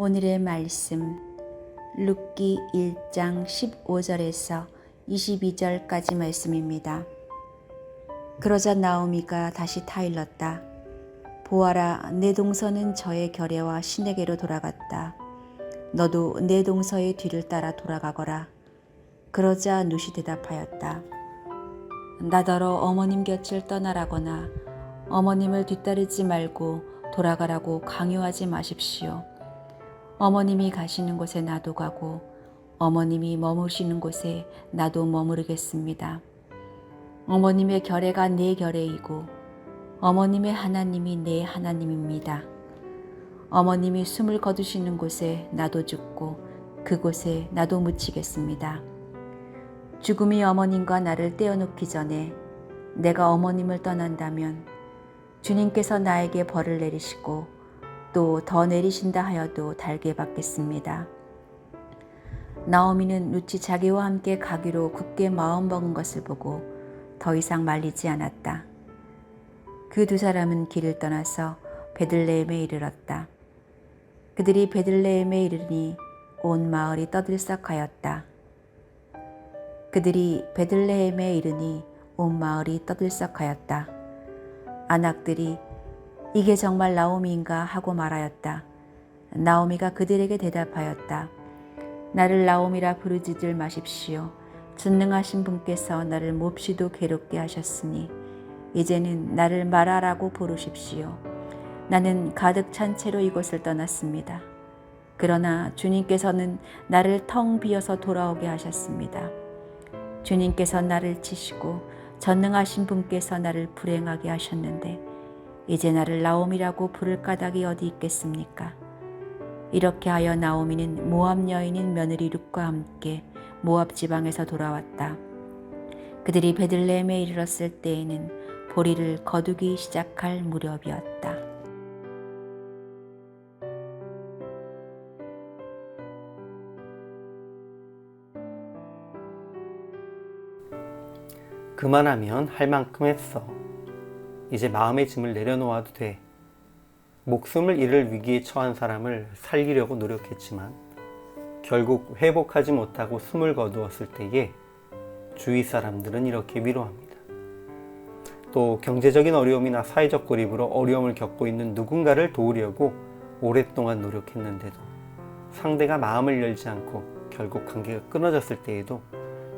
오늘의 말씀 룻기 1장 15절에서 22절까지 말씀입니다. 그러자 나오미가 다시 타일렀다. 보아라, 내 동서는 저의 결애와 신에게로 돌아갔다. 너도 내 동서의 뒤를 따라 돌아가거라. 그러자 룻이 대답하였다. 나더러 어머님 곁을 떠나라거나 어머님을 뒤따르지 말고 돌아가라고 강요하지 마십시오. 어머님이 가시는 곳에 나도 가고 어머님이 머무시는 곳에 나도 머무르겠습니다. 어머님의 결애가 내 결애이고 어머님의 하나님이 내 하나님입니다. 어머님이 숨을 거두시는 곳에 나도 죽고 그곳에 나도 묻히겠습니다. 죽음이 어머님과 나를 떼어놓기 전에 내가 어머님을 떠난다면 주님께서 나에게 벌을 내리시고 또 더 내리신다 하여도 달게 받겠습니다. 나오미는 룻이 자기와 함께 가기로 굳게 마음먹은 것을 보고 더 이상 말리지 않았다. 그 두 사람은 길을 떠나서 베들레헴에 이르렀다. 그들이 베들레헴에 이르니 온 마을이 떠들썩하였다. 안악들이 이게 정말 나오미인가 하고 말하였다. 나오미가 그들에게 대답하였다. 나를 나오미라 부르지들 마십시오. 전능하신 분께서 나를 몹시도 괴롭게 하셨으니 이제는 나를 마라라고 부르십시오. 나는 가득 찬 채로 이곳을 떠났습니다. 그러나 주님께서는 나를 텅 비어서 돌아오게 하셨습니다. 주님께서 나를 치시고 전능하신 분께서 나를 불행하게 하셨는데 이제 나를 나오미라고 부를 까닭이 어디 있겠습니까? 이렇게 하여 나오미는 모압 여인인 며느리 룻과 함께 모압 지방에서 돌아왔다. 그들이 베들레헴에 이르렀을 때에는 보리를 거두기 시작할 무렵이었다. 그만하면 할 만큼 했어. 이제 마음의 짐을 내려놓아도 돼. 목숨을 잃을 위기에 처한 사람을 살리려고 노력했지만 결국 회복하지 못하고 숨을 거두었을 때에 주위 사람들은 이렇게 위로합니다. 또 경제적인 어려움이나 사회적 고립으로 어려움을 겪고 있는 누군가를 도우려고 오랫동안 노력했는데도 상대가 마음을 열지 않고 결국 관계가 끊어졌을 때에도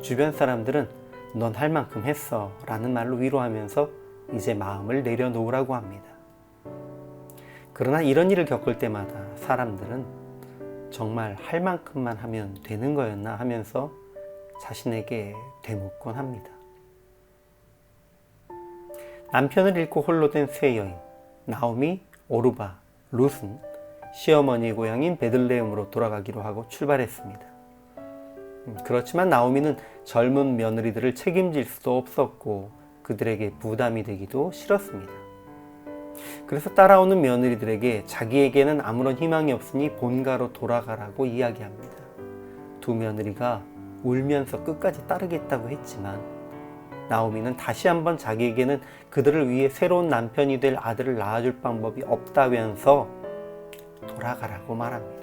주변 사람들은 넌 할 만큼 했어 라는 말로 위로하면서 이제 마음을 내려놓으라고 합니다. 그러나 이런 일을 겪을 때마다 사람들은 정말 할 만큼만 하면 되는 거였나 하면서 자신에게 되묻곤 합니다. 남편을 잃고 홀로 된 새 여인 나오미, 오르바, 룻은 시어머니의 고향인 베들레헴으로 돌아가기로 하고 출발했습니다. 그렇지만 나오미는 젊은 며느리들을 책임질 수도 없었고 그들에게 부담이 되기도 싫었습니다. 그래서 따라오는 며느리들에게 자기에게는 아무런 희망이 없으니 본가로 돌아가라고 이야기합니다. 두 며느리가 울면서 끝까지 따르겠다고 했지만 나오미는 다시 한번 자기에게는 그들을 위해 새로운 남편이 될 아들을 낳아줄 방법이 없다면서 돌아가라고 말합니다.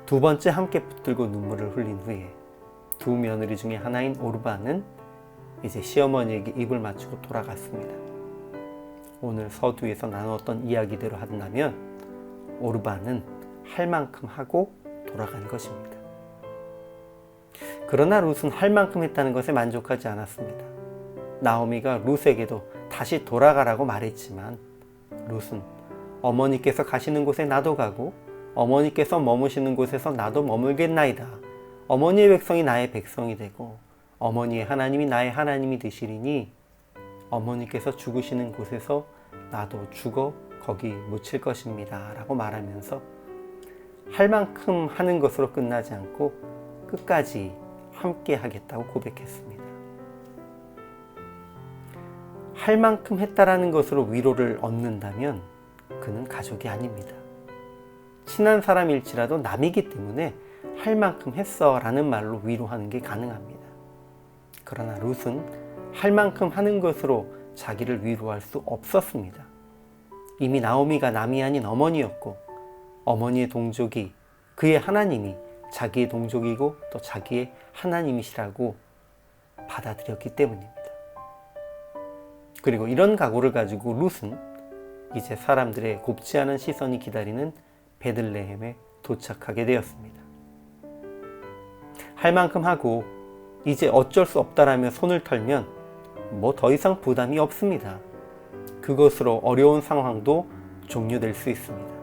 두 번째 함께 붙들고 눈물을 흘린 후에 두 며느리 중에 하나인 오르바는 이제 시어머니에게 입을 맞추고 돌아갔습니다. 오늘 서두에서 나눴던 이야기대로 한다면 오르바는 할 만큼 하고 돌아간 것입니다. 그러나 룻은 할 만큼 했다는 것에 만족하지 않았습니다. 나오미가 룻에게도 다시 돌아가라고 말했지만 룻은 어머니께서 가시는 곳에 나도 가고 어머니께서 머무시는 곳에서 나도 머물겠나이다. 어머니의 백성이 나의 백성이 되고 어머니의 하나님이 나의 하나님이 되시리니 어머니께서 죽으시는 곳에서 나도 죽어 거기 묻힐 것입니다 라고 말하면서 할 만큼 하는 것으로 끝나지 않고 끝까지 함께 하겠다고 고백했습니다. 할 만큼 했다라는 것으로 위로를 얻는다면 그는 가족이 아닙니다. 친한 사람일지라도 남이기 때문에 할 만큼 했어 라는 말로 위로하는 게 가능합니다. 그러나 룻은 할 만큼 하는 것으로 자기를 위로할 수 없었습니다. 이미 나오미가 남이 아닌 어머니였고 어머니의 동족이 그의 하나님이 자기의 동족이고 또 자기의 하나님이시라고 받아들였기 때문입니다. 그리고 이런 각오를 가지고 룻은 이제 사람들의 곱지 않은 시선이 기다리는 베들레헴에 도착하게 되었습니다. 할 만큼 하고 이제 어쩔 수 없다라며 손을 털면 뭐 더 이상 부담이 없습니다. 그것으로 어려운 상황도 종료될 수 있습니다.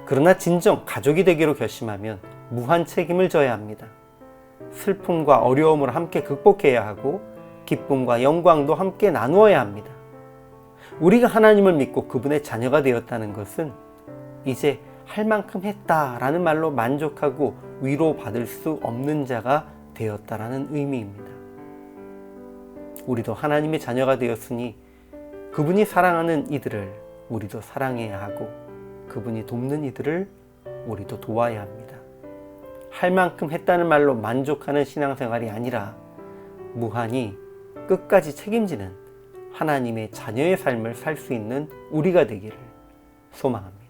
그러나 진정 가족이 되기로 결심하면 무한 책임을 져야 합니다. 슬픔과 어려움을 함께 극복해야 하고 기쁨과 영광도 함께 나누어야 합니다. 우리가 하나님을 믿고 그분의 자녀가 되었다는 것은 이제 할 만큼 했다라는 말로 만족하고 위로받을 수 없는 자가 되었다라는 의미입니다. 우리도 하나님의 자녀가 되었으니 그분이 사랑하는 이들을 우리도 사랑해야 하고 그분이 돕는 이들을 우리도 도와야 합니다. 할 만큼 했다는 말로 만족하는 신앙생활이 아니라 무한히 끝까지 책임지는 하나님의 자녀의 삶을 살 수 있는 우리가 되기를 소망합니다.